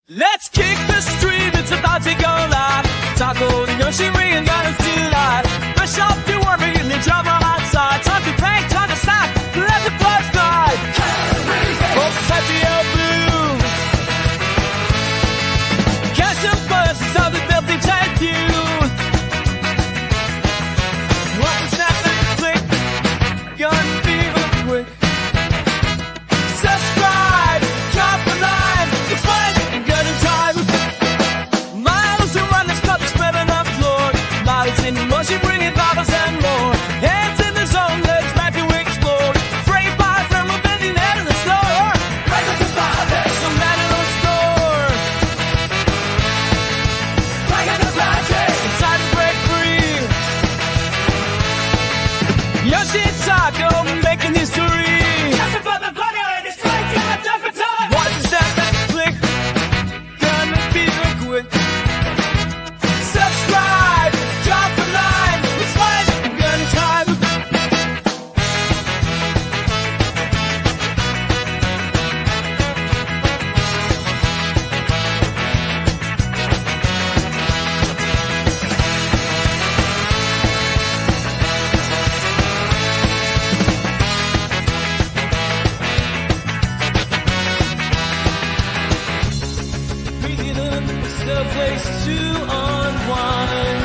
Let's kick the street, it's about to go live. Taco and Yoshi, we ain't got us too live. Rush off to work in the drama outside. Time to prank, time to stop, let the buzz glide. Hope it's happy or blue. Catch the buzz, it's how the building take you. What is that click? Gun fever quick. Subscribe, drop a line, it's fun. In motion, bringing bottles and more. Hands in the zone, let's back to explore. Free by from a bending head of the store. Right up the fire, there's some man in the store. Like at the project, it's time to break free. Yoshi and Taco making history. Just for the bloody and it's like you're not done for time. What is that click? Gonna be the quick. Subscribe. Drop a line, it's fun, gun time. Freedom's the place to unwind.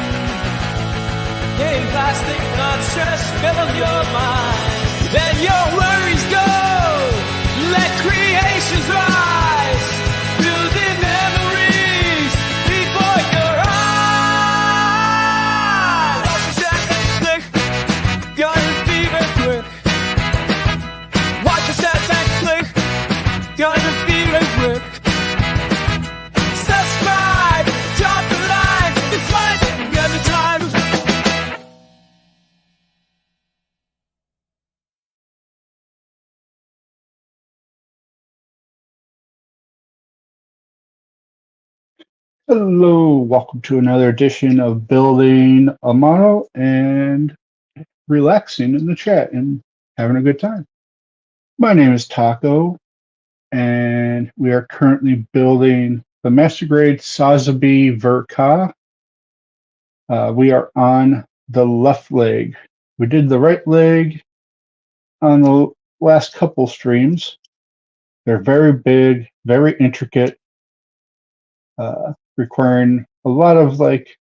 Hey, plastic, not stress, fill up your mind. Let your worries go. Let creations rise. Building memories before your eyes. Watch your step click. Gonna be very quick. Watch your step click. Gonna be very quick. Subscribe, drop the line. It's fun, get the time. Hello, welcome to another edition of Building a Model and relaxing in the chat and having a good time. My name is Taco, and we are currently building the Master Grade Sazabi Verka. We are on the left leg. We did the right leg on the last couple streams. They're very big, very intricate. Requiring a lot of like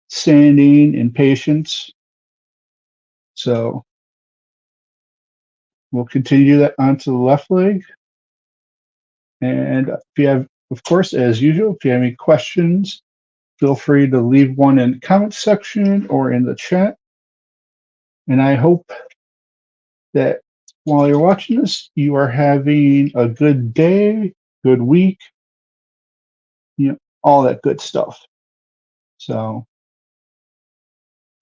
sanding and patience. So we'll continue that onto the left leg. And if you have, of course, as usual, if you have any questions, feel free to leave one in the comment section or in the chat. And I hope that while you're watching this, you are having a good day, good week, all that good stuff. So,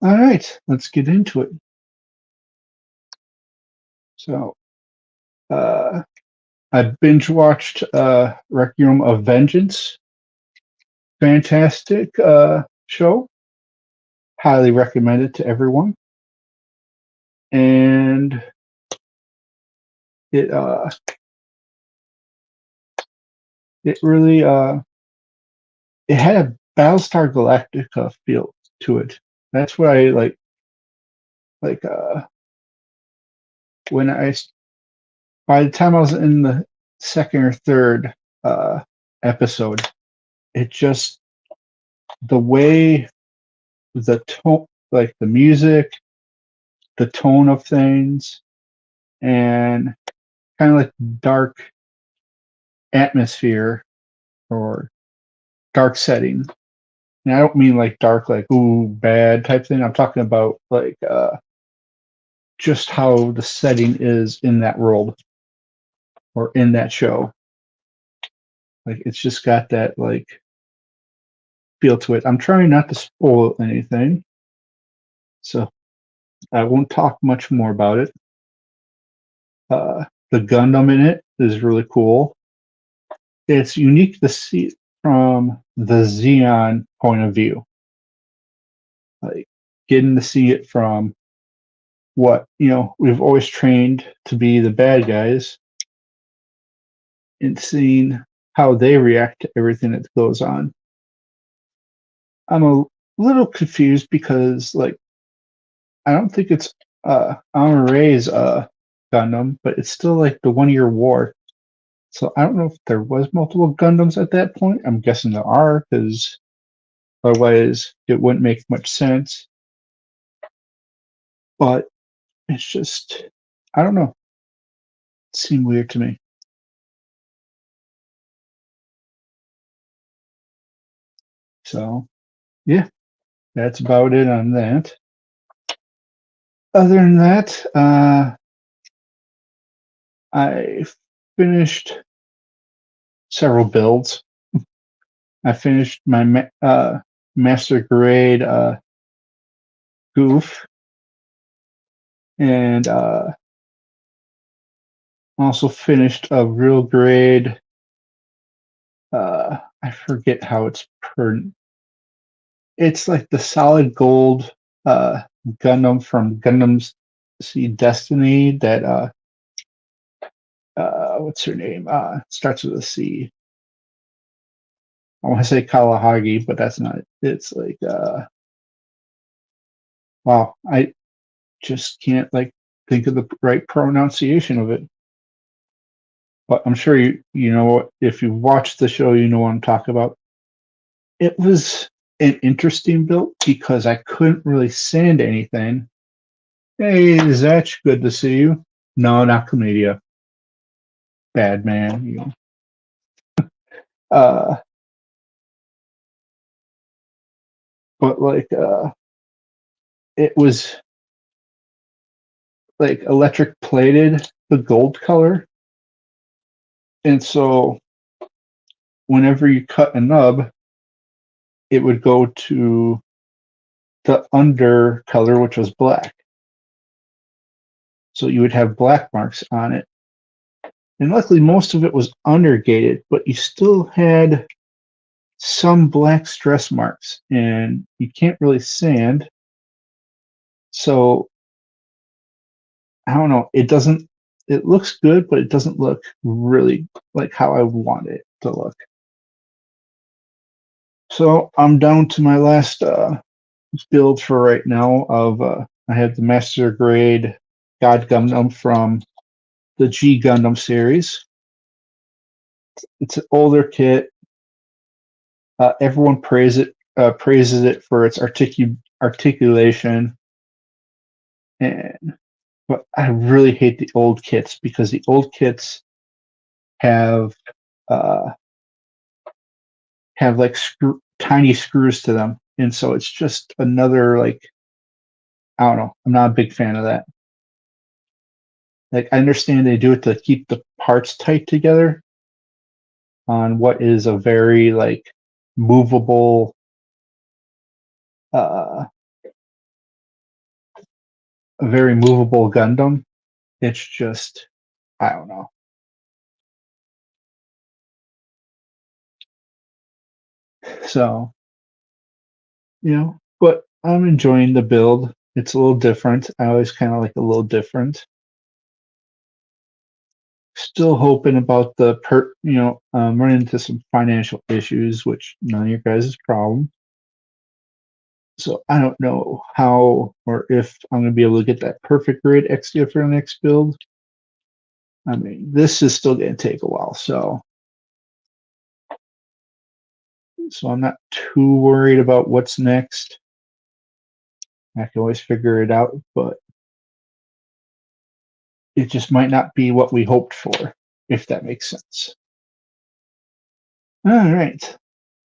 all right, let's get into it. So, I binge watched Requiem of Vengeance. Fantastic show. Highly recommend it to everyone. And it really it had a Battlestar Galactica feel to it. That's what I like when by the time I was in the second or third episode, it just, the way the tone, like the music, the tone of things, and kind of like dark atmosphere or dark setting. And I don't mean like dark, like ooh, bad type thing. I'm talking about like just how the setting is in that world or in that show. Like it's just got that like feel to it. I'm trying not to spoil anything, so I won't talk much more about it. The Gundam in it is really cool. It's unique to see it from the Xeon point of view. Like getting to see it from what, we've always trained to be the bad guys, and seeing how they react to everything that goes on. I'm a little confused because, like, I don't think it's Amon Ray's Gundam, but it's still like the 1 year war. So I don't know if there was multiple Gundams at that point. I'm guessing there are, because otherwise it wouldn't make much sense. But it's just, I don't know. It seemed weird to me. So yeah, that's about it on that. Other than that, I finished several builds. I finished my master grade goof, and also finished a real grade. I forget how it's It's like the solid gold Gundam from Gundam Seed Destiny that what's her name? Starts with a C. I want to say Kalahagi, but that's not it. It's like wow, I just can't like think of the right pronunciation of it. But I'm sure you know, if you watch the show, you know what I'm talking about. It was an interesting build because I couldn't really sand anything. Hey, Zach, good to see you. No, not Comedia. Bad man, you know. Uh, but like it was like electric plated, the gold color. And so whenever you cut a nub, it would go to the under color, which was black. So you would have black marks on it. And luckily, most of it was undergated, but you still had some black stress marks, and you can't really sand. So I don't know. It looks good, but it doesn't look really like how I want it to look. So I'm down to my last build for right now. I have the Master Grade God Gundam from the G Gundam series. It's an older kit. Everyone praises it for its articulation, but I really hate the old kits because the old kits have uh, like tiny screws to them, and so it's just another like, I don't know. I'm not a big fan of that. Like, I understand they do it to keep the parts tight together on what is a very like movable uh, a very movable Gundam. It's just, I don't know. So, but I'm enjoying the build. It's a little different. I always kind of like a little different. Still hoping about running into some financial issues, which none of your guys' problem. So I don't know how or if I'm going to be able to get that perfect grade XDF for the next build. I mean, this is still going to take a while, so I'm not too worried about what's next. I can always figure it out, but it just might not be what we hoped for, if that makes sense. All right.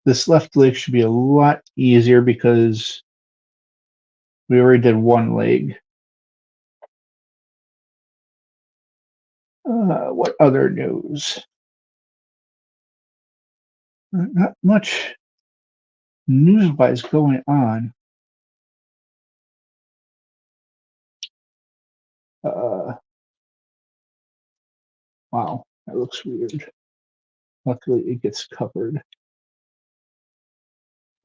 This left leg should be a lot easier because we already did one leg. What other news? Not much news-wise going on. Wow, that looks weird. Luckily, it gets covered.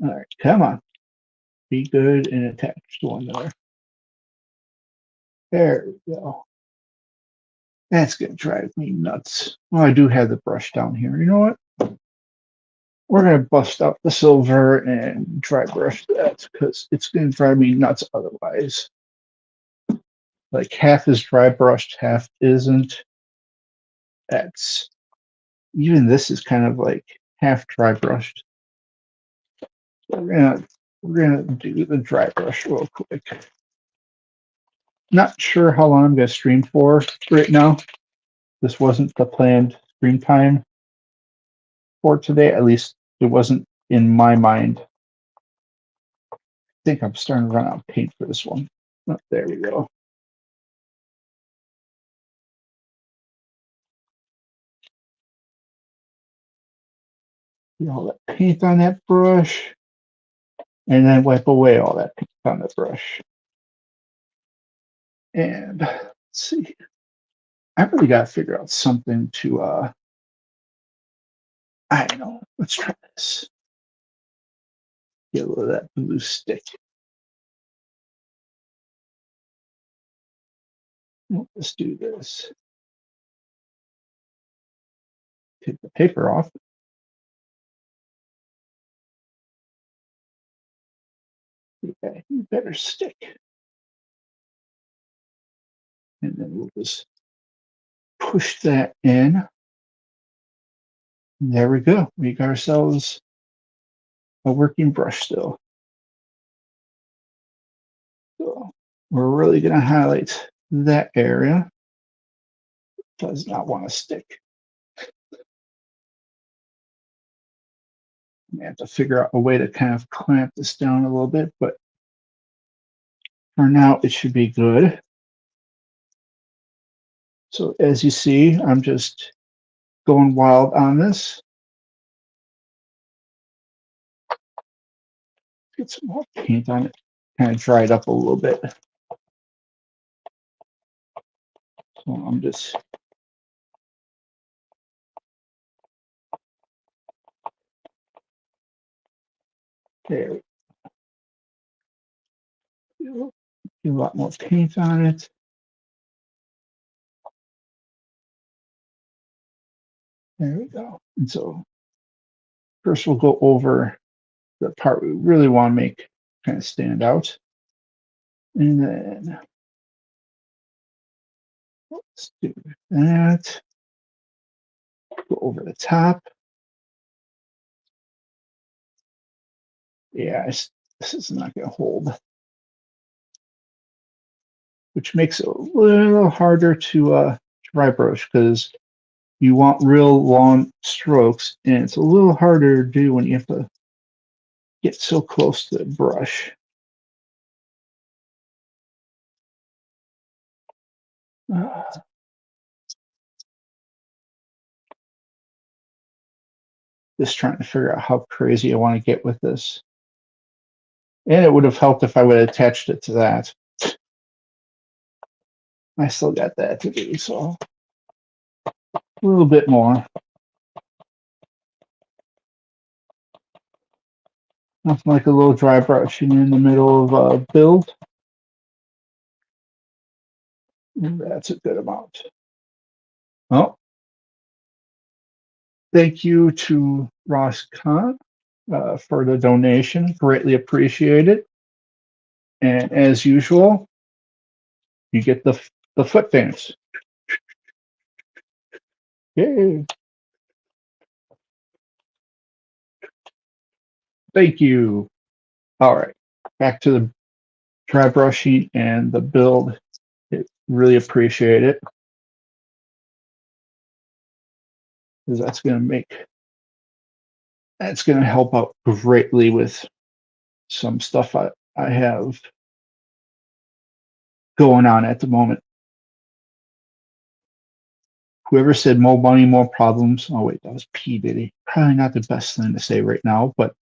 All right, come on. Be good and attach the one there. There we go. That's going to drive me nuts. Well, I do have the brush down here. You know what? we're going to bust out the silver and dry brush that because it's going to drive me nuts otherwise. Like half is dry brushed, half isn't. That's even this is kind of like half dry brushed. So we're gonna do the dry brush real quick. Not sure how long I'm gonna stream for right now. This wasn't the planned stream time for today. At least it wasn't in my mind. I think I'm starting to run out of paint for this one. Oh, there we go. Get all that paint on that brush, and then wipe away all that paint on the brush. And let's see. I really got to figure out something to I don't know. Let's try this. Get a little of that blue stick. Let's do this. Take the paper off. Okay, you better stick. And then we'll just push that in. And there we go. We got ourselves a working brush still. So we're really going to highlight that area. Does not want to stick. I have to figure out a way to kind of clamp this down a little bit, but for now it should be good. So as you see, I'm just going wild on this. Get some more paint on it. Kind of dry it up a little bit. So I'm just there. Get a lot more paint on it. There we go. And so first we'll go over the part we really want to make kind of stand out. And then let's do that. Go over the top. Yeah, this is not going to hold. Which makes it a little harder to dry brush because you want real long strokes, and it's a little harder to do when you have to get so close to the brush. Just trying to figure out how crazy I want to get with this. And it would have helped if I would have attached it to that. I still got that to do, so a little bit more. Nothing like a little dry brushing in the middle of a build. And that's a good amount. Oh, thank you to Ross Khan for the donation. Greatly appreciate it. And as usual, you get the foot dance. Yay. Thank you. All right, back to the dry brushing and the build. Really appreciate it because that's going to help out greatly with some stuff I have going on at the moment. Whoever said more money, more problems. Oh wait, that was P. Diddy. Probably not the best thing to say right now, but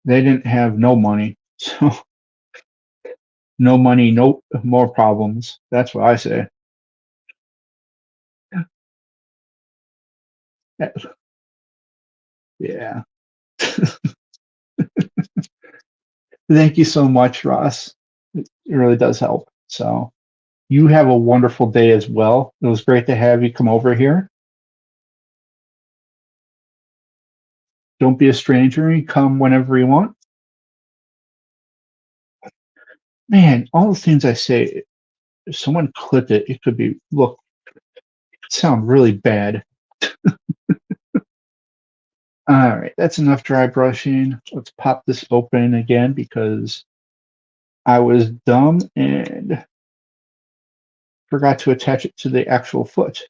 they didn't have no money, so no money, no more problems. That's what I say. Yeah. Thank you so much, Ross. It really does help. So you have a wonderful day as well. It was great to have you come over here. Don't be a stranger. You come whenever you want. Man, all the things I say, if someone clipped it, it could be sound really bad. All right, that's enough dry brushing. Let's pop this open again because I was dumb and forgot to attach it to the actual foot.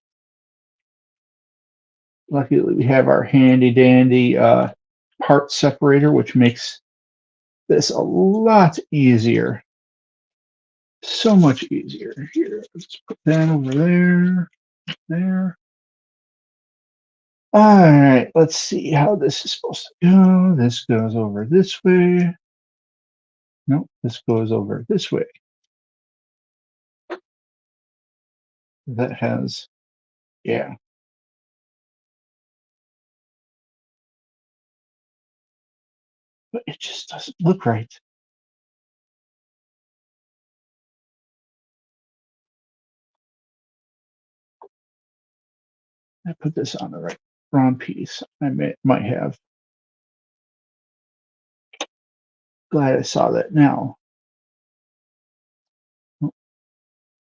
Luckily, we have our handy dandy part separator, which makes this a lot easier. So much easier. Here, let's put that over there, there. All right, let's see how this is supposed to go. This goes over this way. Nope, this goes over this way. That has, yeah. But it just doesn't look right. I put this on the right wrong piece. I might have. Glad I saw that now.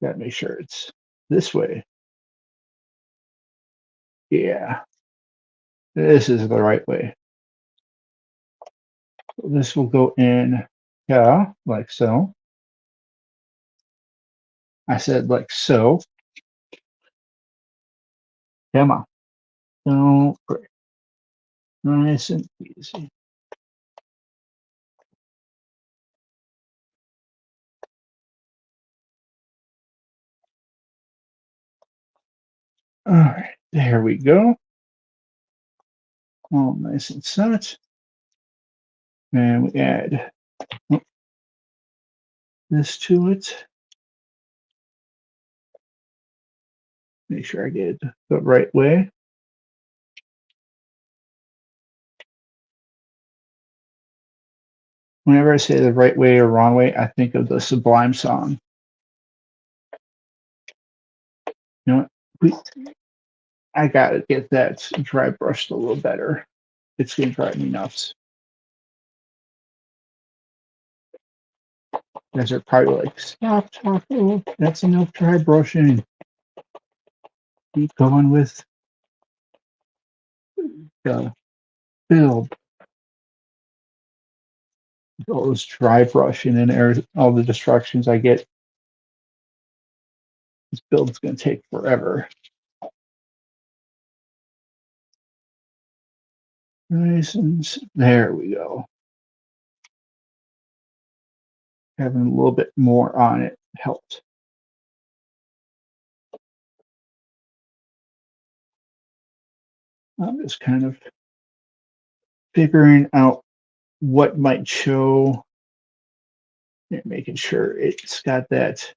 Gotta make sure it's this way. Yeah, this is the right way. This will go in, yeah, like so. I said like so. Come on. Don't break. Nice and easy. All right, there we go. All nice and set. And we add this to it. Make sure I get it the right way. Whenever I say the right way or wrong way, I think of the Sublime song. You know what? I gotta get that dry brushed a little better. It's gonna drive me nuts. You guys are probably like, stop talking. That's enough dry brushing. Keep going with the build. All this dry brushing and all the distractions I get. This build's gonna take forever. Nice and there we go. Having a little bit more on it helped. I'm just kind of figuring out what might show and making sure it's got that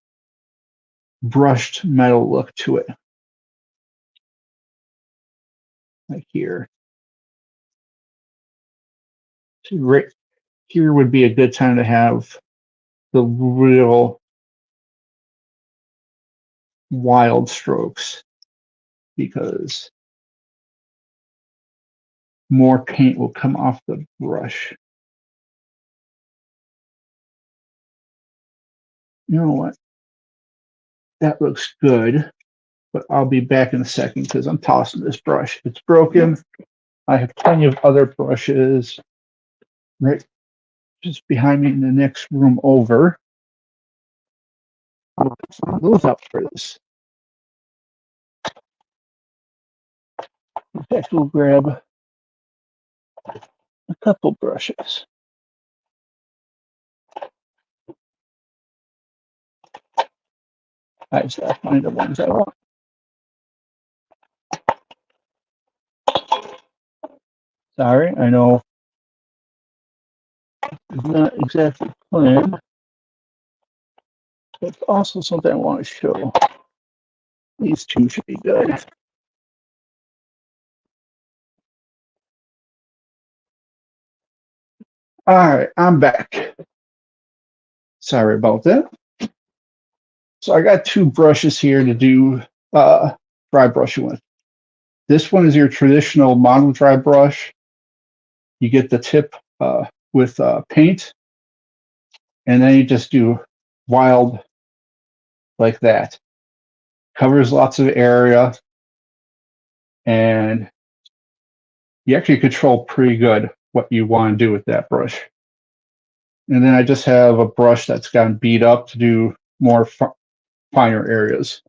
brushed metal look to it. Like here. So right here would be a good time to have the real wild strokes because more paint will come off the brush. You know what? That looks good, but I'll be back in a second because I'm tossing this brush. It's broken. I have plenty of other brushes right just behind me in the next room over. Those up for this. In fact, we'll grab a couple brushes. I just gotta find the ones I want. Sorry, I know it's not exactly planned, but it's also something I want to show. These two should be good. All right, I'm back. Sorry about that. So I got two brushes here to do dry brushing with. This one is your traditional model dry brush. You get the tip with paint, and then you just do wild like that. Covers lots of area, and you actually control pretty good what you want to do with that brush. And then I just have a brush that's gotten beat up to do more finer areas.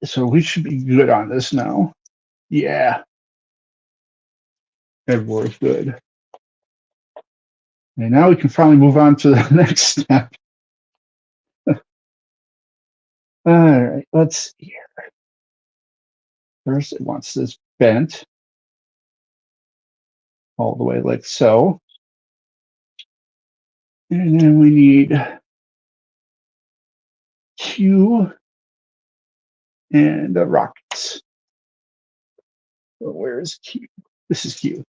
So we should be good on this now. Yeah, everywhere's good. And now we can finally move on to the next step. All right, let's see here. First, it wants this bent all the way like so. And then we need Q and the rockets. So where is Q? This is Q.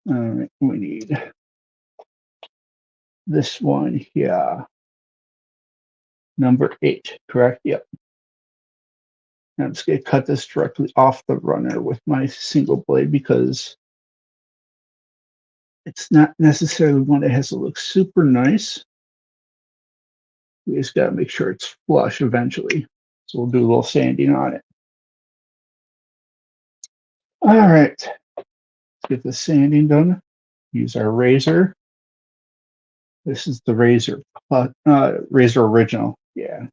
All right, we need this one here. Number 8, correct? Yep. I'm just going to cut this directly off the runner with my single blade because it's not necessarily one that has to look super nice. We just got to make sure it's flush eventually. So we'll do a little sanding on it. All right. Let's get the sanding done. Use our razor. This is the Razer Original. Yeah.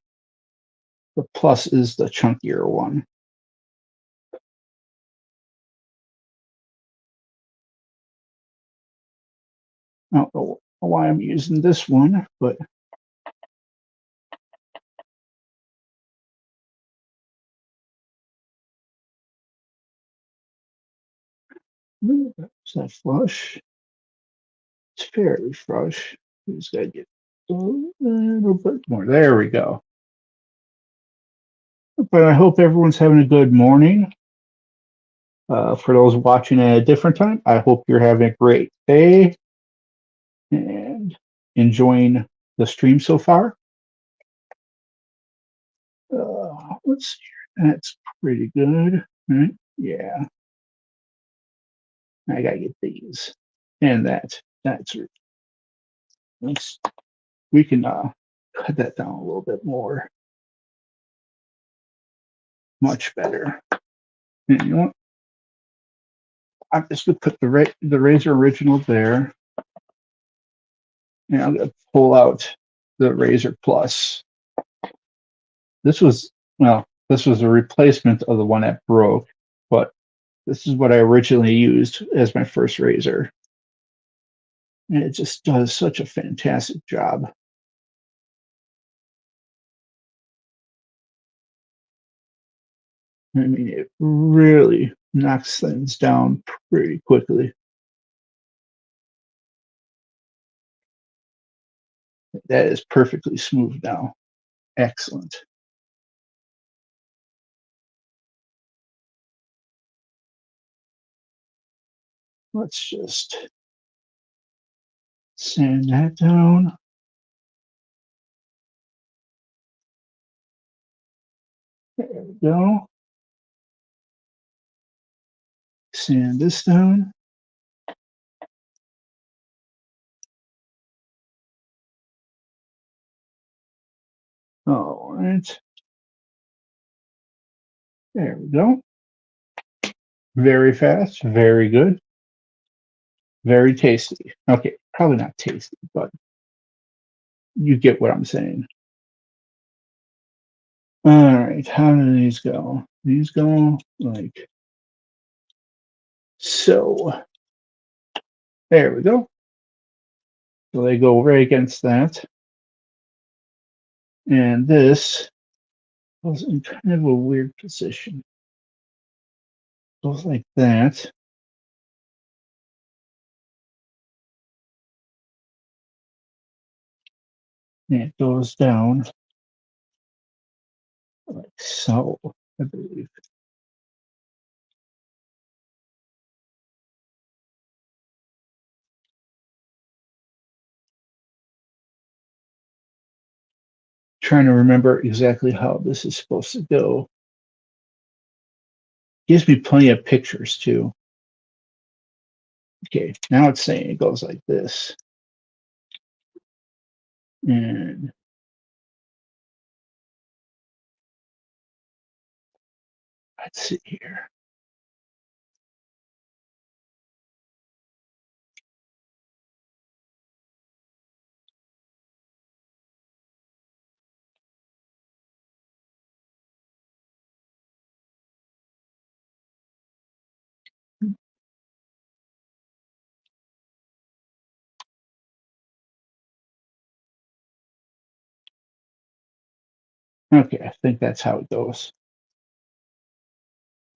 The Plus is the chunkier one. I don't know why I'm using this one, but is that flush? It's fairly flush. We just gotta get a little bit more. There we go. But I hope everyone's having a good morning. For those watching at a different time, I hope you're having a great day and enjoying the stream so far. Let's see. That's pretty good, right? Yeah. I gotta get these and that. That's we can cut that down a little bit more. Much better. And you know what? I'm just gonna put the Razer Original there, and I'm gonna pull out the Razer Plus. This was a replacement of the one that broke, but this is what I originally used as my first razor, and it just does such a fantastic job. I mean, it really knocks things down pretty quickly. That is perfectly smooth now. Excellent. Let's just sand that down. There we go. Sand this down. All right. There we go. Very fast, very good, very tasty. Okay, probably not tasty, but you get what I'm saying. All right, how do these go? These go like so. There we go. So they go right against that. And this goes in kind of a weird position. Goes like that. And it goes down like so, I believe. Trying to remember exactly how this is supposed to go. gives me plenty of pictures too. Okay, now it's saying it goes like this. And let's see here. Okay, I think that's how it goes.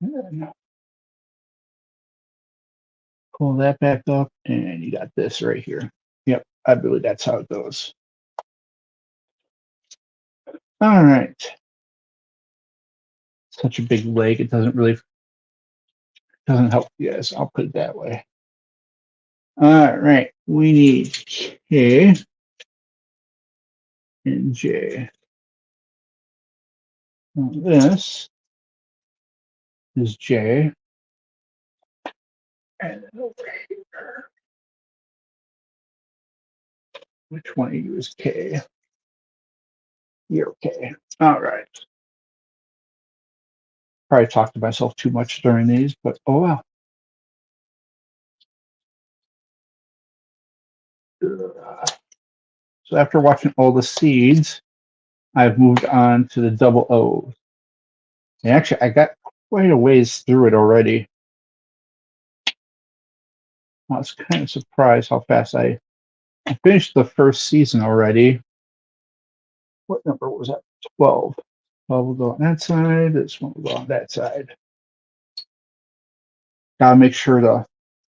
And pull that back up, and you got this right here. Yep, I believe that's how it goes. All right. Such a big leg, it doesn't help you guys. I'll put it that way. All right, we need K and J. Now this is J, and then over here, which one of you is K? You're K. All right. Probably talked to myself too much during these, but oh well. So after watching all the seeds, I've moved on to the double O. And actually, I got quite a ways through it already. I was kind of surprised how fast I finished the first season already. What number was that? 12. 12 will go on that side. This one will go on that side. Gotta make sure to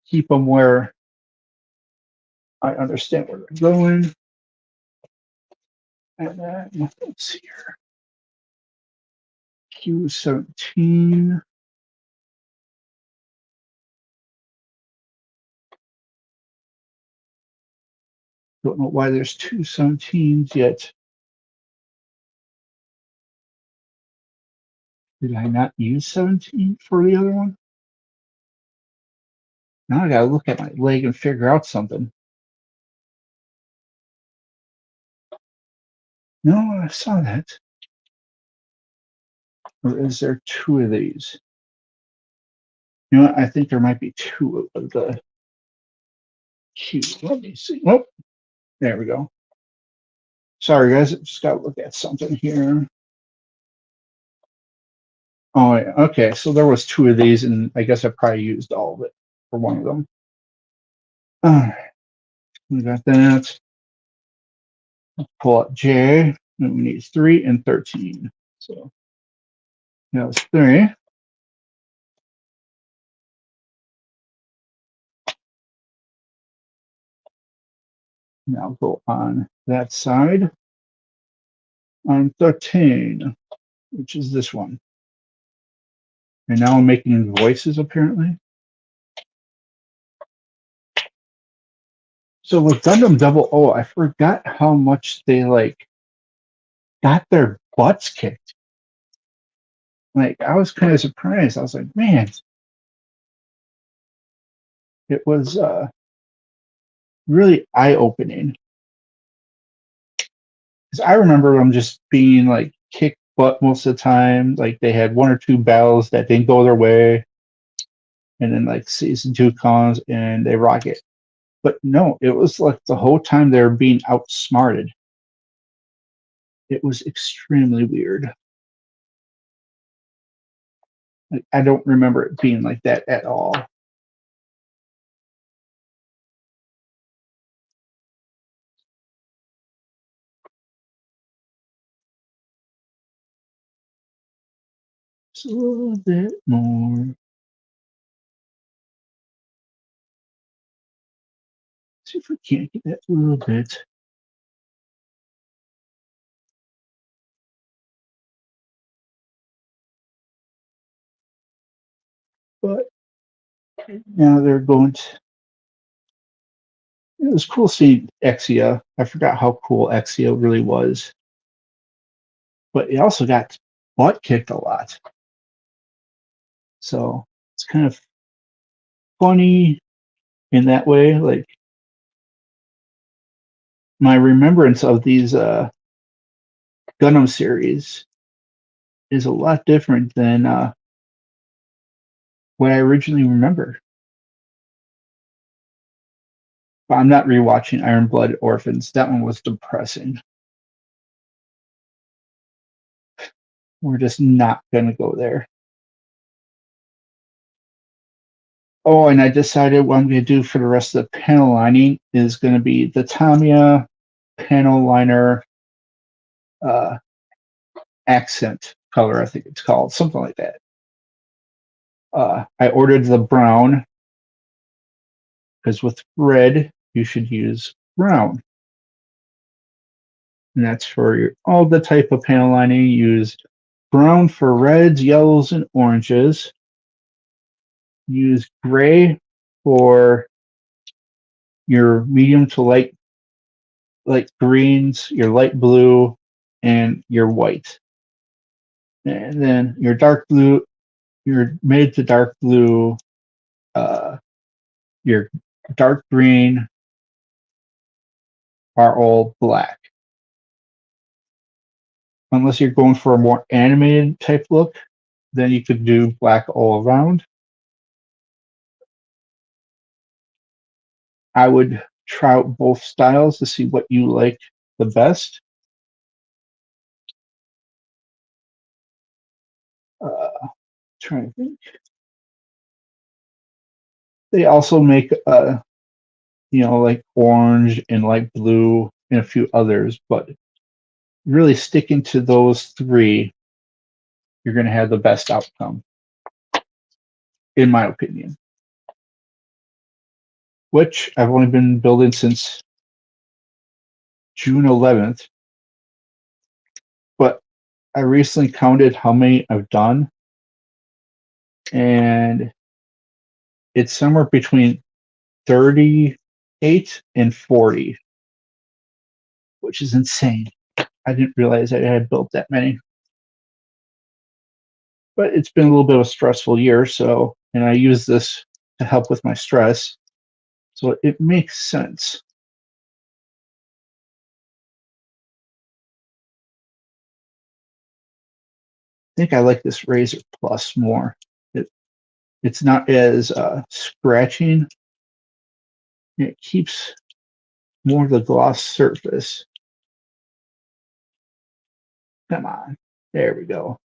keep them where I understand where they're going. And then, let's see here. Q17. Don't know why there's two 17s yet. Did I not use 17 for the other one? Now I gotta look at my leg and figure out something. No, I saw that. Or is there two of these? You know what? I think there might be two of the Q. Let me see. Oh, there we go. Sorry, guys. I just got to look at something here. Oh, yeah. Okay. So there was two of these, and I guess I probably used all of it for one of them. All right. We got that. Pull out J. And we need 3 and 13. So that was 3. Now go on that side on 13, which is this one. And now I'm making voices apparently. So with Gundam Double O, I forgot how much they got their butts kicked. Like I was kind of surprised. I was like, man, it was really eye-opening. Because I remember them just being like kicked butt most of the time. Like they had one or two battles that didn't go their way, and then like season 2 comes and they rock it. But no, it was like the whole time they were being outsmarted. It was extremely weird. Like, I don't remember it being like that at all. Just a little bit more. See if we can't get that a little bit. But now they're going to. It was cool seeing Exia. I forgot how cool Exia really was. But he also got butt kicked a lot. So it's kind of funny in that way. Like my remembrance of these Gundam series is a lot different than what I originally remember. But I'm not rewatching Iron Blood Orphans. That one was depressing. We're just not going to go there. Oh, and I decided what I'm going to do for the rest of the panel lining is going to be the Tamiya panel liner accent color, I think it's called, something like that. I ordered the brown because with red, you should use brown. And that's for all the type of panel lining. Use brown for reds, yellows, and oranges. Use gray for your medium to light greens, your light blue, and your white. And then your dark blue, your mid to dark blue, your dark green are all black. Unless you're going for a more animated type look, then you could do black all around. I would try out both styles to see what you like the best. Trying to think. They also make like orange and light blue and a few others, but really sticking to those three, you're going to have the best outcome, in my opinion. Which I've only been building since June 11th, but I recently counted how many I've done, and it's somewhere between 38 and 40, which is insane. I didn't realize I had built that many. But it's been a little bit of a stressful year, and I use this to help with my stress, so it makes sense. I think I like this Razor Plus more. It's not as scratching. It keeps more of the gloss surface. Come on. There we go.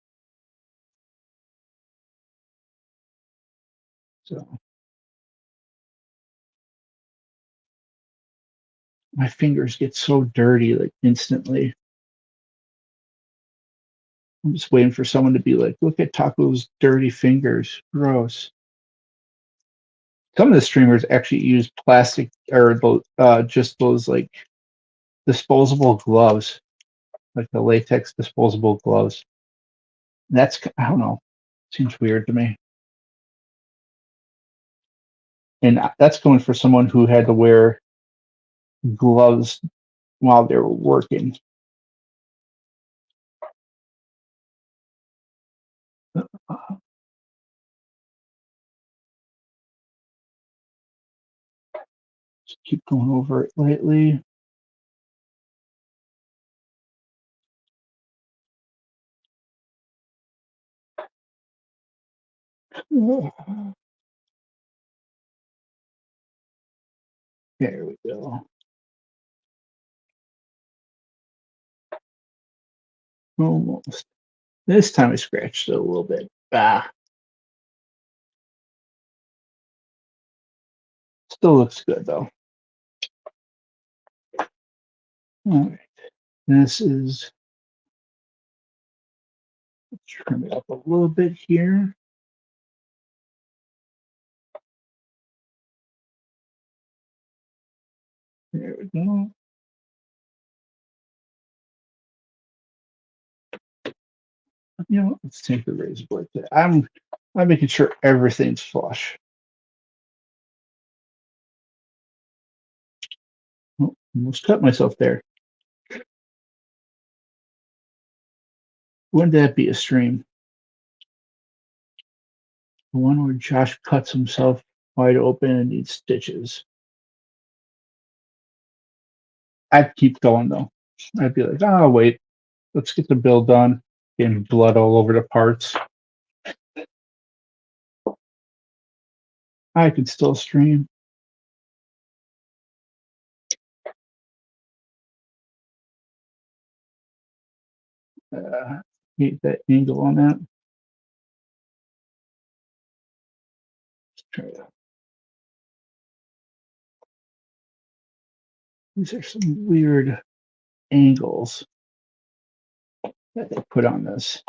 So my fingers get so dirty like instantly. I'm just waiting for someone to be like, look at Taco's dirty fingers. Gross. Some of the streamers actually use plastic or just those like disposable gloves, like the latex disposable gloves. That's, I don't know, seems weird to me. And that's going for someone who had to wear gloves while they were working. Just keep going over it lightly. There we go. Almost. This time I scratched it a little bit. Still looks good though. All right. This is, trim it up a little bit here. There we go. Let's take the razor blade. I'm making sure everything's flush. Oh, almost cut myself there. Wouldn't that be a stream? The one where Josh cuts himself wide open and needs stitches. I'd keep going though. I'd be like, oh wait, let's get the build done. Getting blood all over the parts. I could still stream. Get that angle on that. Let's try that. These are some weird angles that they put on this.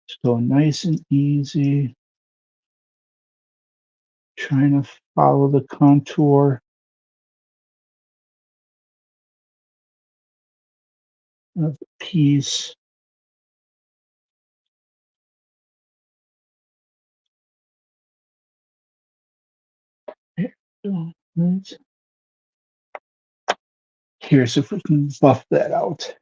Just go nice and easy. Trying to follow the contour of the piece. There we go. Right. Here's if we can buff that out.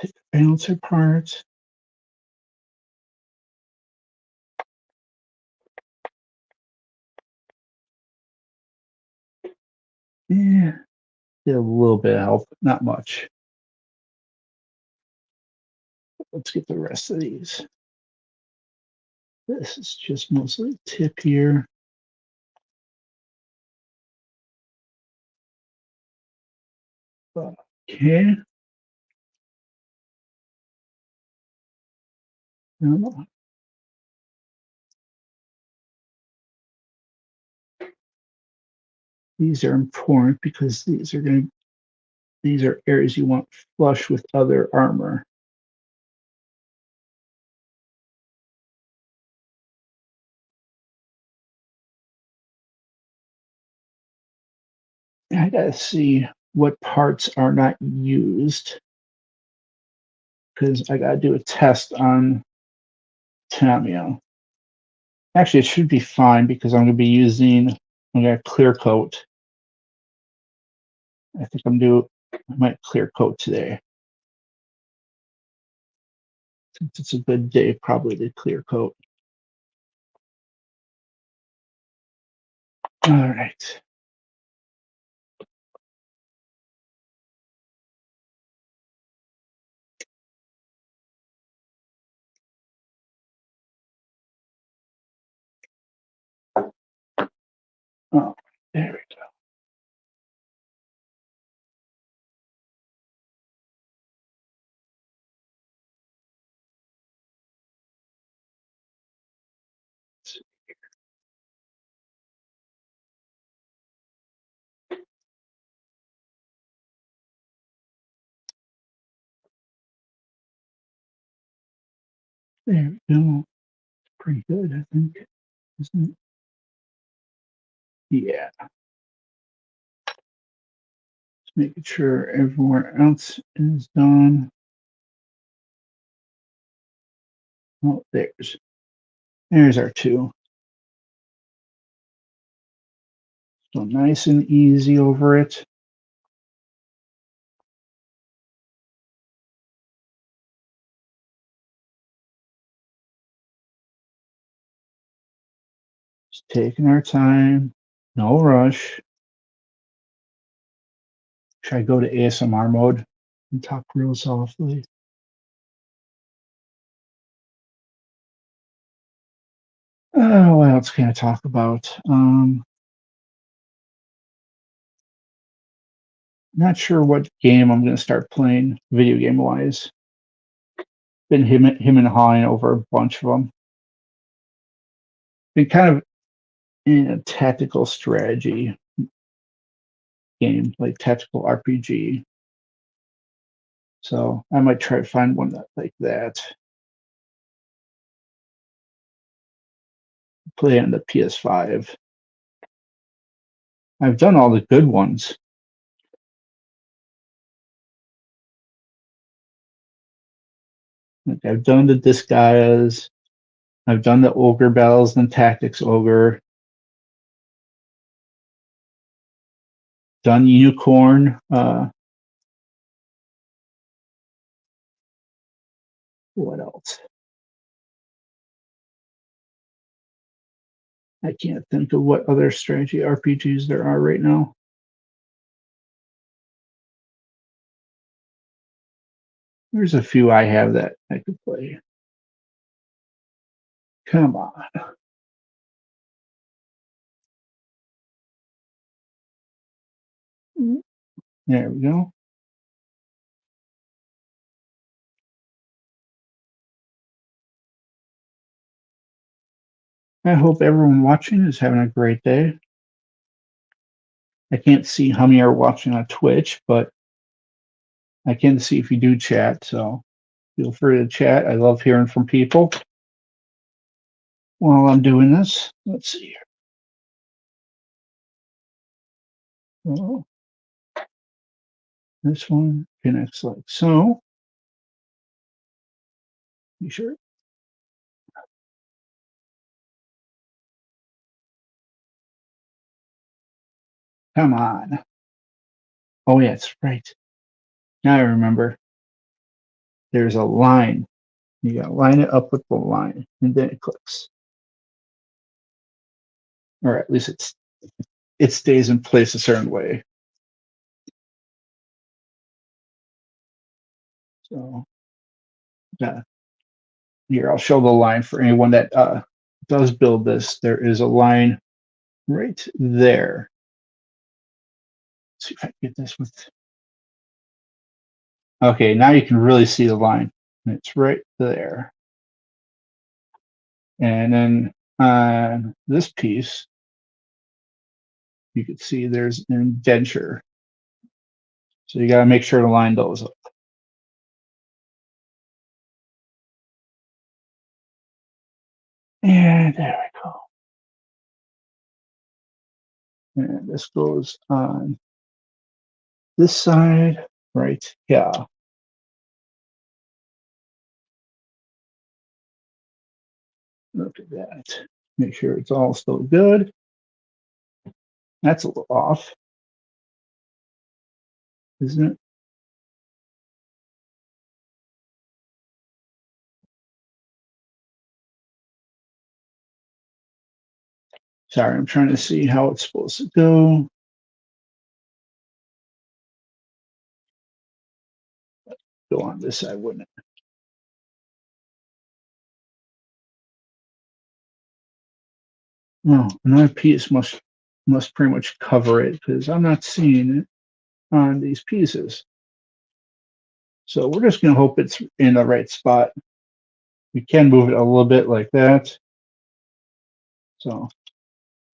Pick the balancer part. Yeah, did a little bit of help, not much. Let's get the rest of these. This is just mostly tip here. Okay. These are important because these are areas you want flush with other armor. I gotta see what parts are not used because I gotta do a test on Tamio. Actually, it should be fine because I'm gonna clear coat. I think I might clear coat today. Since it's a good day, probably to clear coat. All right. Oh, there we go. There we go. Pretty good, I think, isn't it? Yeah. Just making sure everywhere else is done. Oh, there's our two. So nice and easy over it. Just taking our time, no rush. Should I go to ASMR mode and talk real softly? What else can I talk about? Not sure what game I'm going to start playing, video game wise. Been him and hawing over a bunch of them. Been kind of in a tactical strategy game, like tactical RPG. So I might try to find one like that. Play on the PS5. I've done all the good ones. Like I've done the Dspiae. I've done the Ogre Battles and Tactics Ogre. done unicorn. What else? I can't think of what other strategy RPGs there are right now. There's a few I have that I could play. Come on. There we go. I hope everyone watching is having a great day. I can't see how many are watching on Twitch, but I can see if you do chat, so feel free to chat. I love hearing from people while I'm doing this. Let's see here. Oh, this one connects like so. You sure? Come on. Oh, yeah, it's right. Now I remember. There's a line. You gotta line it up with the line, and then it clicks. Or at least it stays in place a certain way. So here, I'll show the line for anyone that does build this. There is a line right there. Let's see if I can get this with. Okay, now you can really see the line. It's right there. And then on this piece, you can see there's an indenture. So you got to make sure to line those up. And there we go. And this goes on this side right here. Look at that. Make sure it's all still good. That's a little off, isn't it? Sorry, I'm trying to see how it's supposed to go. Go on this side, wouldn't it? No, another piece must pretty much cover it because I'm not seeing it on these pieces. So we're just going to hope it's in the right spot. We can move it a little bit like that. So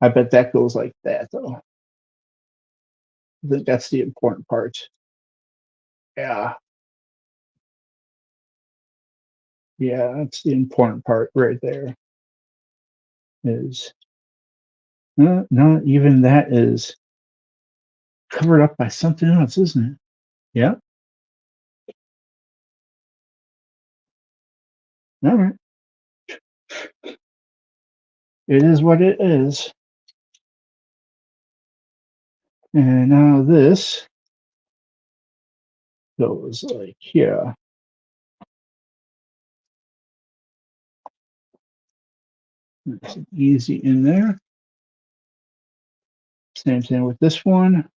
I bet that goes like that, though. I think that's the important part. Yeah. Yeah, that's the important part right there. Is not even that is covered up by something else, isn't it? Yeah. All right. It is what it is. And now this goes like here. Nice and easy in there. Same thing with this one.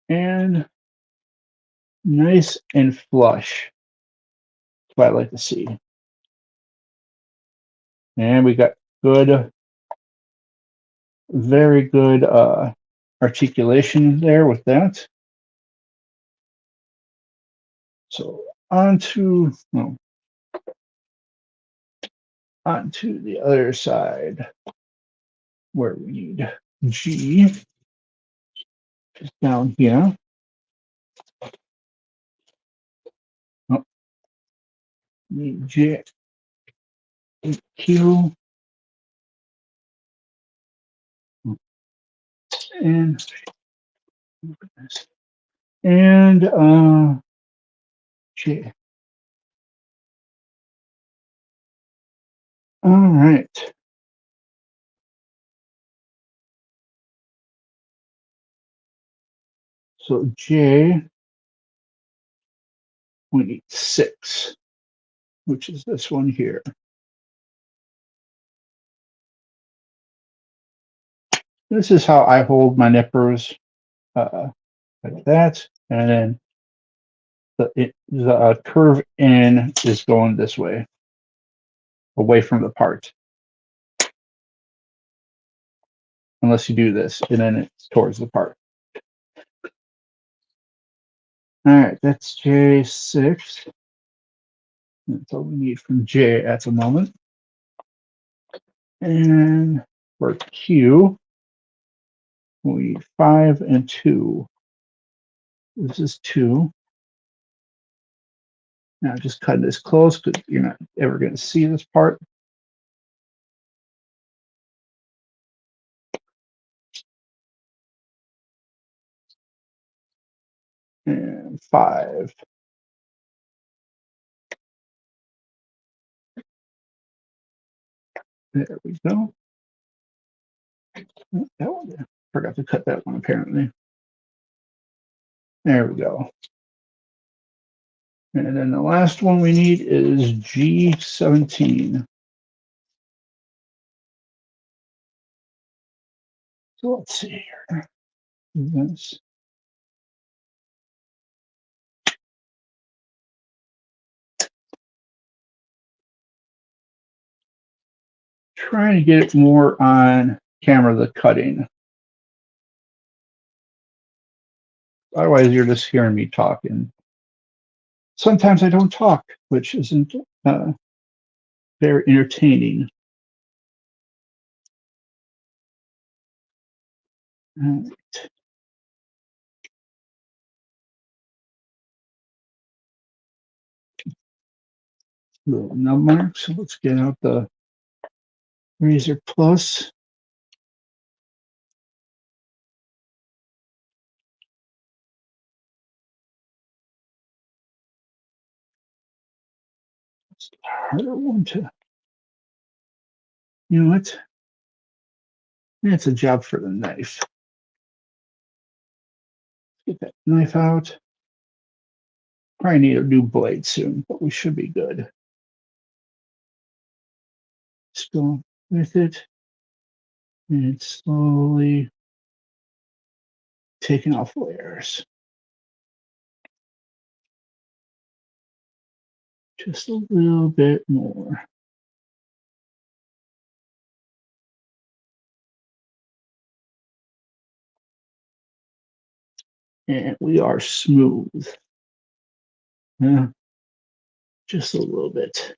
And nice and flush. That's what I like to see. And we got good, very good articulation there with that. So onto the other side where we need G is down here. Oh, need J, Q, and J. All right. So J, we need 6, which is this one here. This is how I hold my nippers, like that, and then the curve in is going this way, away from the part. Unless you do this, and then it's towards the part. All right, that's J6. That's all we need from J at the moment. And for Q, we need 5 and 2. This is 2. Now just cut this close because you're not ever going to see this part. And 5. There we go. Oh, that one, yeah. Forgot to cut that one apparently. There we go. And then the last one we need is G17. So let's see here. This. Trying to get it more on camera, the cutting. Otherwise, you're just hearing me talking. Sometimes I don't talk, which isn't very entertaining. All right. Little nub marks. So let's get out the Razer Plus. It's the harder one to. You know what? That's a job for the knife. Get that knife out. Probably need a new blade soon, but we should be good. Just go with it and slowly taking off layers. Just a little bit more. And we are smooth. Yeah, just a little bit.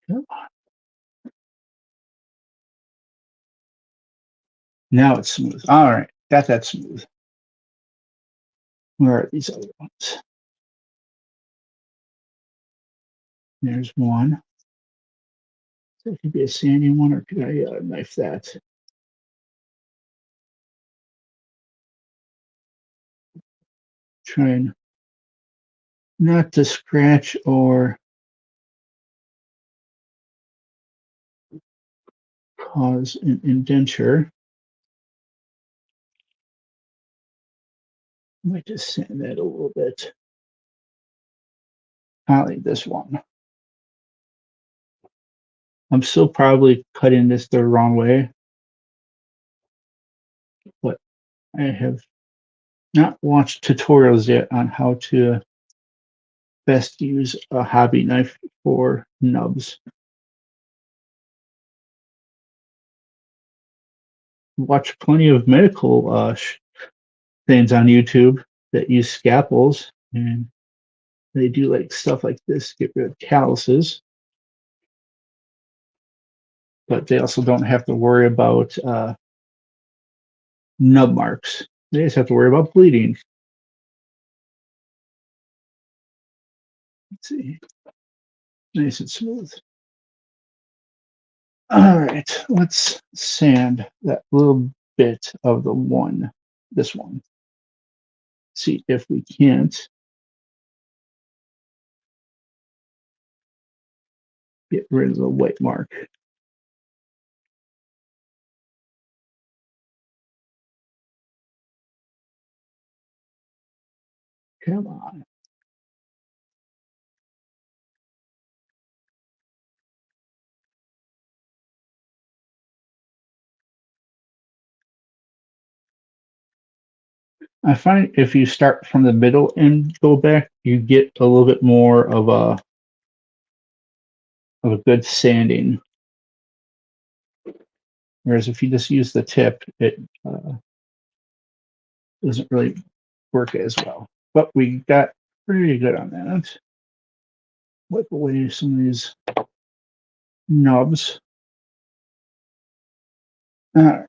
Come on. Now it's smooth. All right, got that smooth. Where are these other ones? There's one. That could be a sandy one, or could I knife that? Trying not to scratch or cause an indenture. I might just sand that a little bit. I'll leave this one. I'm still probably cutting this the wrong way, but I have not watched tutorials yet on how to best use a hobby knife for nubs. Watch plenty of medical things on YouTube that use scalpels, and they do like stuff like this, get rid of calluses. But they also don't have to worry about nub marks. They just have to worry about bleeding. Let's see. Nice and smooth. All right, let's sand that little bit of the one, this one. See if we can't. get rid of the white mark. Come on. I find if you start from the middle and go back, you get a little bit more of a good sanding. Whereas if you just use the tip, it doesn't really work as well. But we got pretty good on that. Wipe away some of these nubs. All right.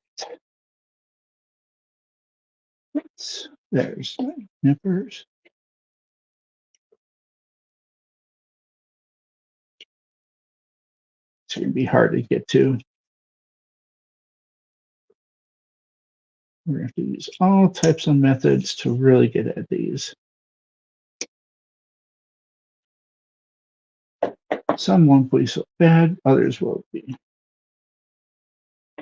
There's nippers. It's going to be hard to get to. We're going to have to use all types of methods to really get at these. Some won't be so bad, others will be.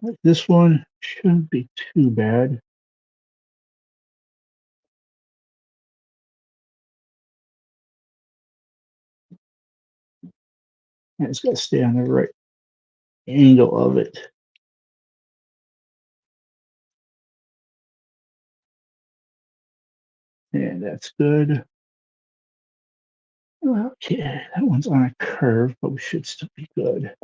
Like this one shouldn't be too bad. And it's got to stay on the right angle of it. And that's good. Okay, that one's on a curve, but we should still be good.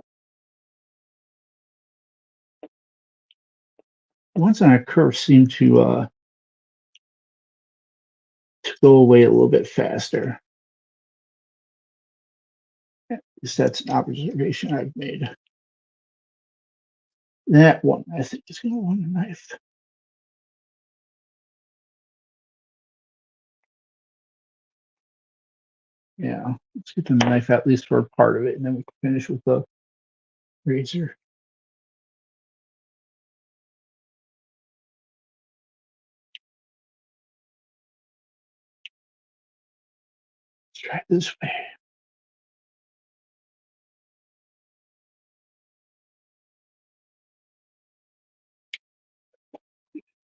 The ones on a curve seem to go away a little bit faster. At least that's an observation I've made. That one, I think, is going to want a knife. Yeah, let's get the knife at least for a part of it, and then we can finish with the razor. Let's try it this way.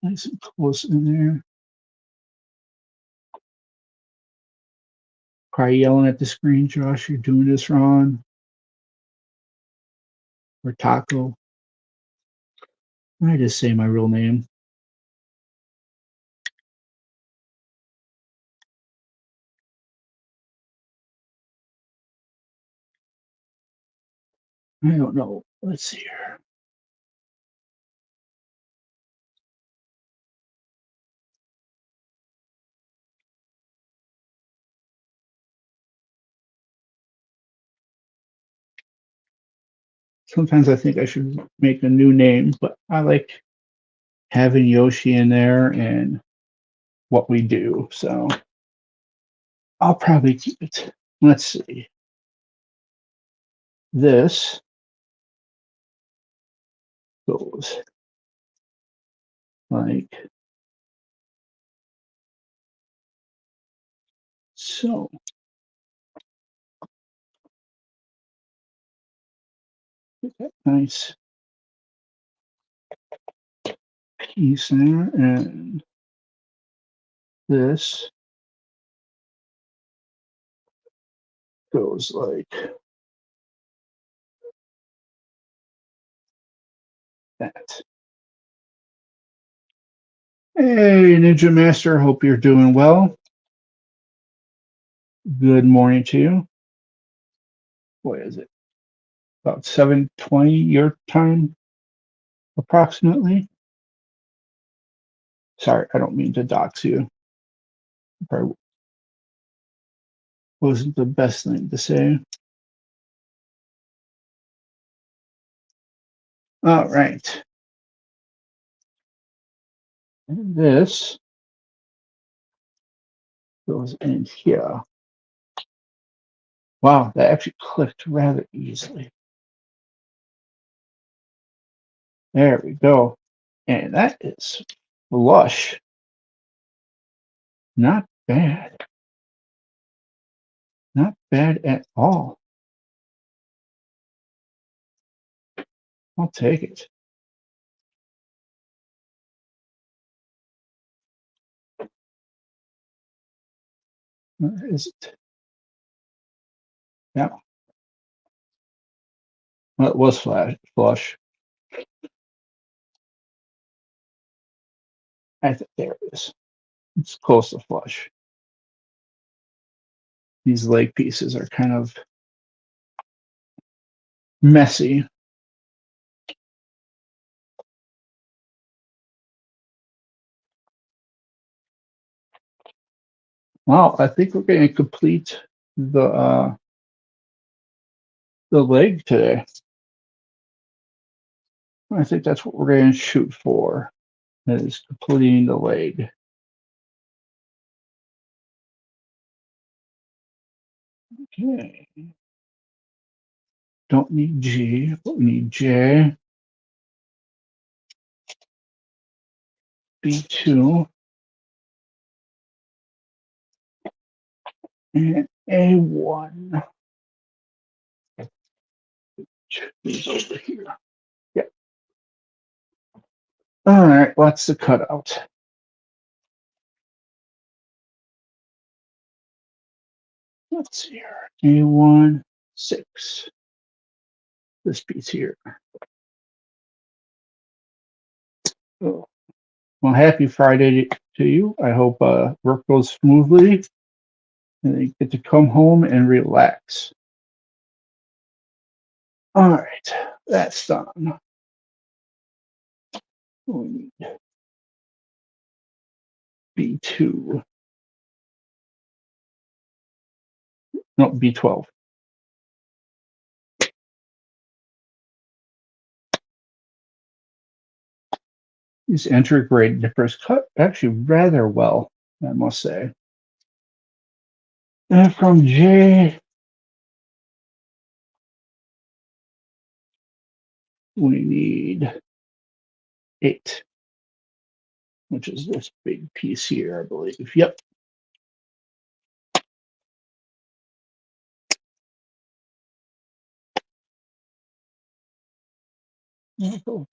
Nice and close in there. Probably yelling at the screen, Josh, you're doing this wrong. Or Taco. I just say my real name. I don't know. Let's see here. Sometimes I think I should make a new name, but I like having Yoshi in there and what we do. So I'll probably keep it. Let's see. This goes like so. Get that nice piece there, and this goes like that. Hey, Ninja Master, hope you're doing well. Good morning to you. What is it? About 7:20 your time, approximately. Sorry, I don't mean to dox you. Probably wasn't the best thing to say. All right. And this goes in here. Wow, that actually clicked rather easily. There we go. And that is flush. Not bad. Not bad at all. I'll take it. Where is it? Yeah. Well, it was flush. I think there it is. It's close to flush. These leg pieces are kind of messy. Wow, I think we're going to complete the leg today. I think that's what we're going to shoot for, is completing the leg. Okay. Don't need G, but we need J, B2, and A1. These over here. Yeah. All right, what's the cutout? Let's see here. A1, 6. This piece here. Oh. Well, happy Friday to you. I hope work goes smoothly and you get to come home and relax. All right, that's done. We need B2. No, B12. These intergrade nippers cut actually rather well, I must say. And from J, we need 8, which is this big piece here, I believe. Yep.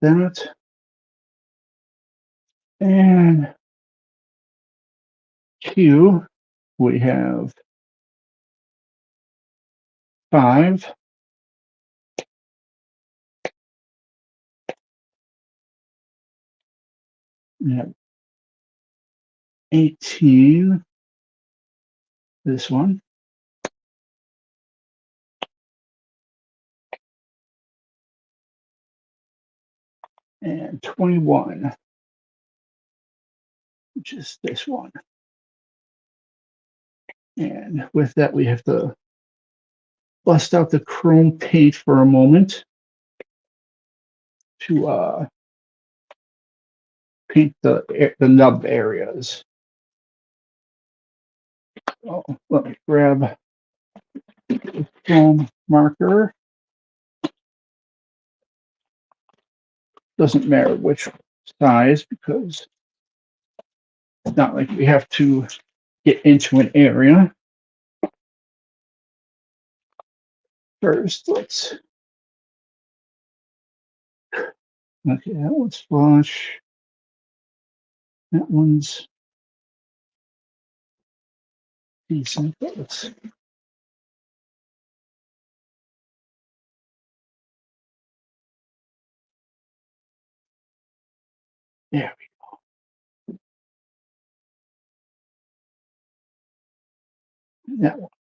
That. And Q, we have 5. We have 18. This one. And 21, which is this one. And with that, we have to bust out the chrome paint for a moment to paint the nub areas. Oh, let me grab the chrome marker. Doesn't matter which size because it's not like we have to get into an area. First, let's. Okay, that one's flush. That one's decent. Let's. There we go. That one.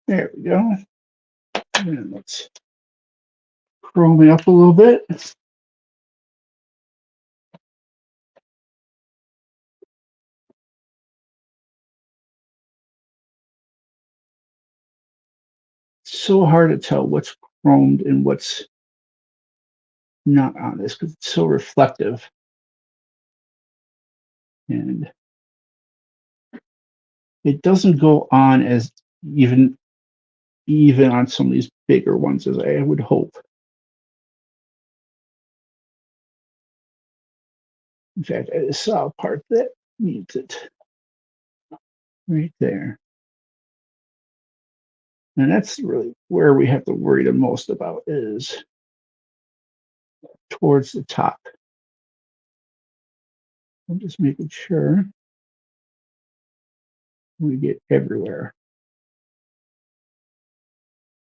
There we go. And let's chrome it up a little bit. So hard to tell what's chromed and what's not on this because it's so reflective. And it doesn't go on as even on some of these bigger ones as I would hope. In fact, I saw a part that needs it. right there. And that's really where we have to worry the most about, is towards the top. I'm just making sure we get everywhere.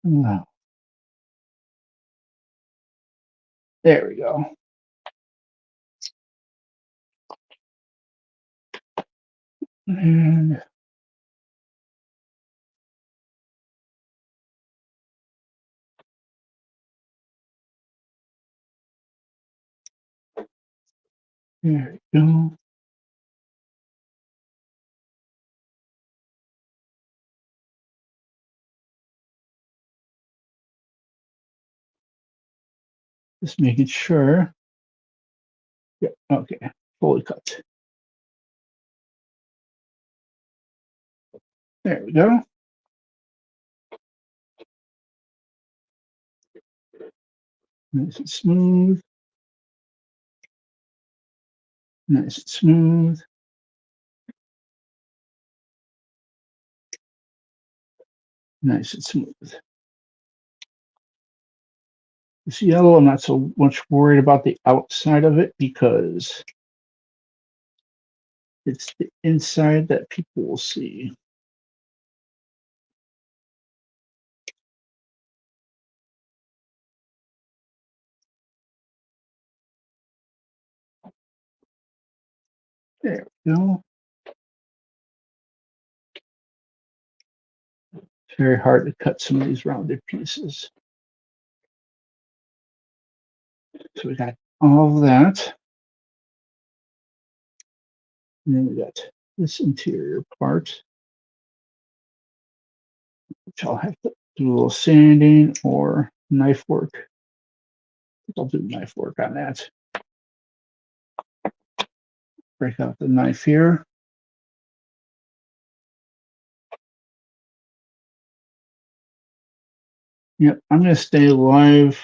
Oh, there we go. And there we go. Just making sure. Yeah, okay, fully cut. There we go. Nice and smooth. Nice and smooth. Nice and smooth. This yellow, I'm not so much worried about the outside of it because it's the inside that people will see. There we go. It's very hard to cut some of these rounded pieces. So we got all of that. And then we got this interior part, which I'll have to do a little sanding or knife work. I'll do knife work on that. Break out the knife here. Yep, I'm going to stay live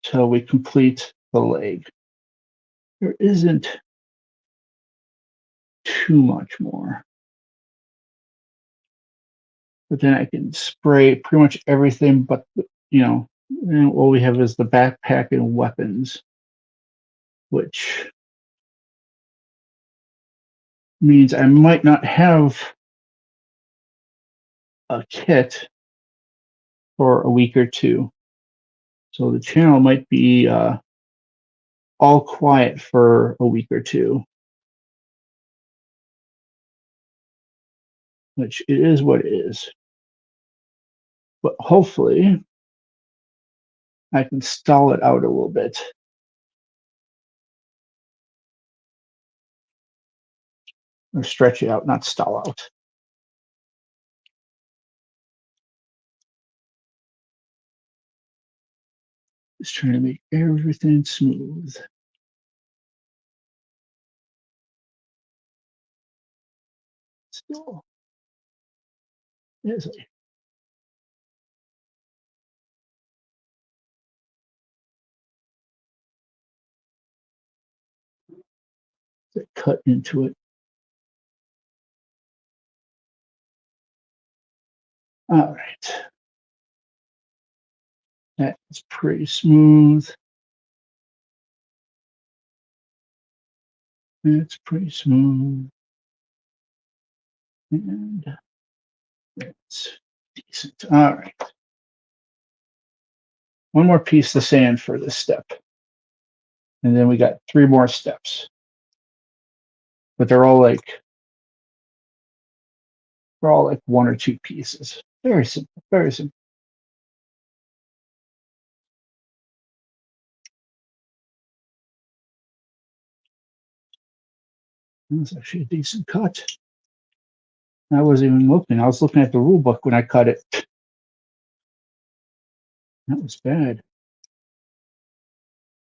till we complete the leg. There isn't too much more. But then I can spray pretty much everything but, and all we have is the backpack and weapons, which means I might not have a kit for a week or two. So the channel might be all quiet for a week or two, which it is what it is. But hopefully I can stall it out a little bit. Or stretch it out, not stall out. Just trying to make everything smooth. Still, is it cut into it? All right. That's pretty smooth. It's pretty smooth. And it's decent. All right. One more piece of sand for this step. And then we got 3 more steps. But they're all like 1 or 2 pieces. Very simple, very simple. That's actually a decent cut. I wasn't even looking. I was looking at the rule book when I cut it. That was bad.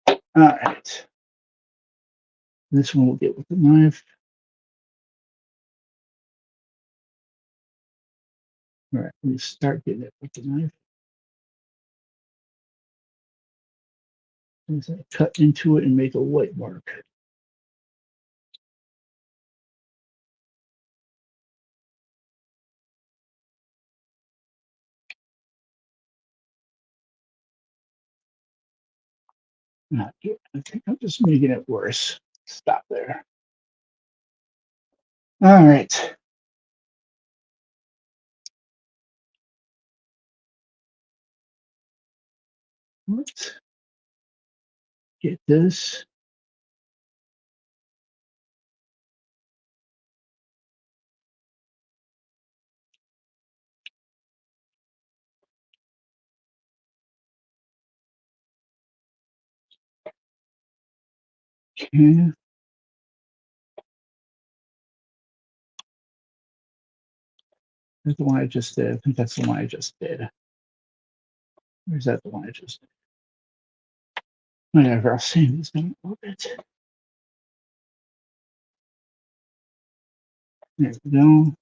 All right. This one we'll get with the knife. All right, let me start getting it with the knife. As I cut into it and make a white mark. Not good. I think I'm just making it worse. Stop there. All right. Let's get this. Okay. That's the one I just did. I think that's the one I just did. Or is that the one I just did? Whatever. I'll save these down a little bit. There we go.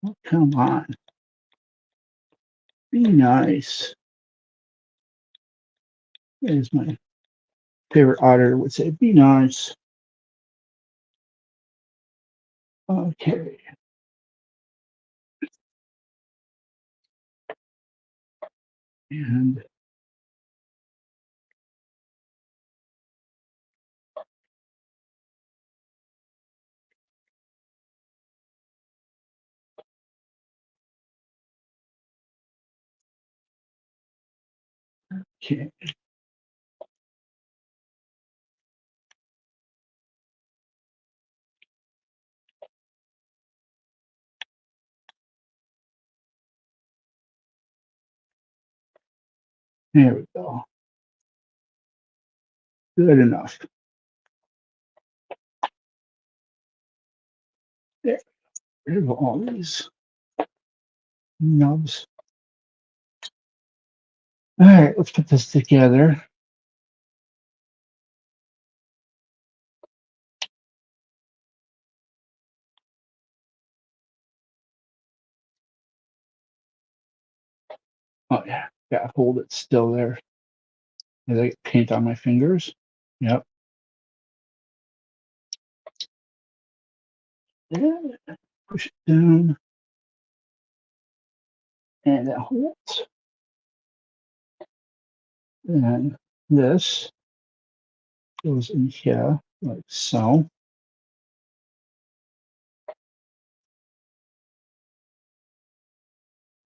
Oh, come on. Be nice. As my favorite auditor would say, be nice. Okay. And okay. There we go. Good enough. There. Rid of all these nubs. All right, let's put this together. Oh yeah, gotta hold it still there. As I get paint on my fingers. Yep. Yeah. Push it down. And that holds. And this goes in here like so.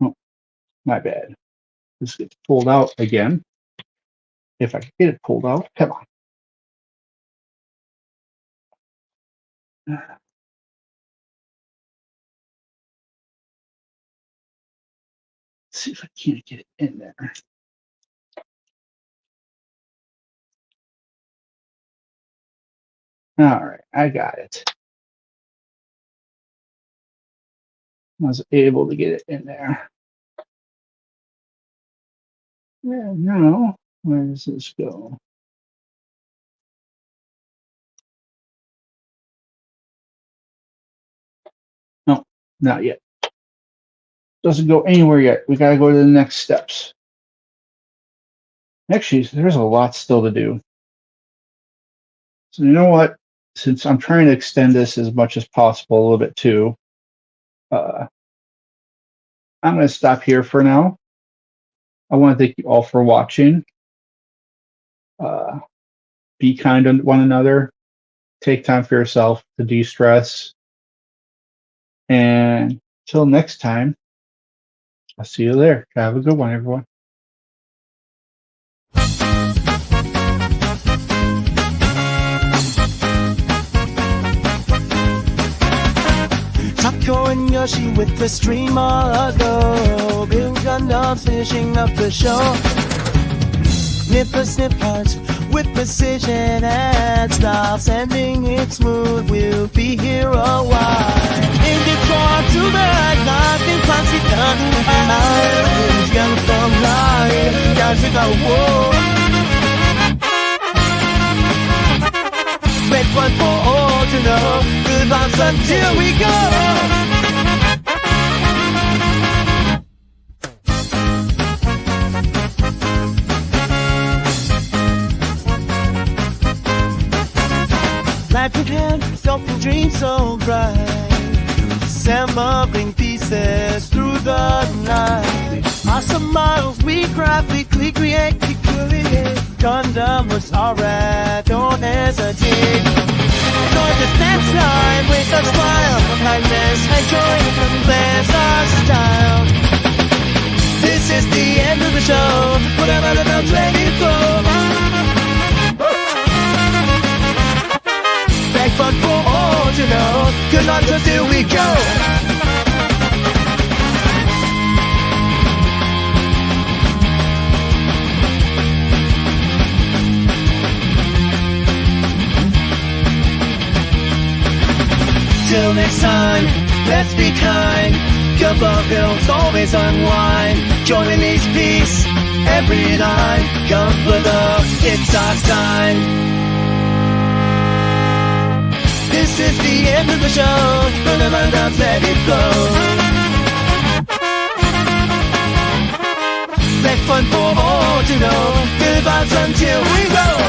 Oh, my bad. This gets pulled out again. If I can get it pulled out, come on. Let's see if I can't get it in there. All right, I got it. I was able to get it in there. Yeah, now, where does this go? No, not yet. Doesn't go anywhere yet. We got to go to the next steps. Actually, there's a lot still to do. So you know what? Since I'm trying to extend this as much as possible a little bit too, I'm going to stop here for now. I want to thank you all for watching. Be kind to one another. Take time for yourself to de-stress. And until next time, I'll see you there. Have a good one, everyone. Taco and Yoshi with the stream all ago. Bill Gundam finishing up the show. Snip parts with precision and style. Sending it smooth, we'll be here a while. In the car to the nothing fancy done. I'm young from life. Gotta go, whoa. Wait one for all to know. Good vibes until we go. Life in hand, self and dream so bright. assembling pieces through the night. Awesome models we craft, we create. Gundam was our rat, don't hesitate. North is next time with a smile. Kindness and joy, there's our style. This is the end of the show. Whatever the bells ready for. Back fun for all to know. Cause on till we go. Till next time, let's be kind. Gumbo films always unwind. Join release peace every line. Come for it's our sign. This is the end of the show. From the Gundam, let it flow. Let fun for all to know. Good vibes until we go.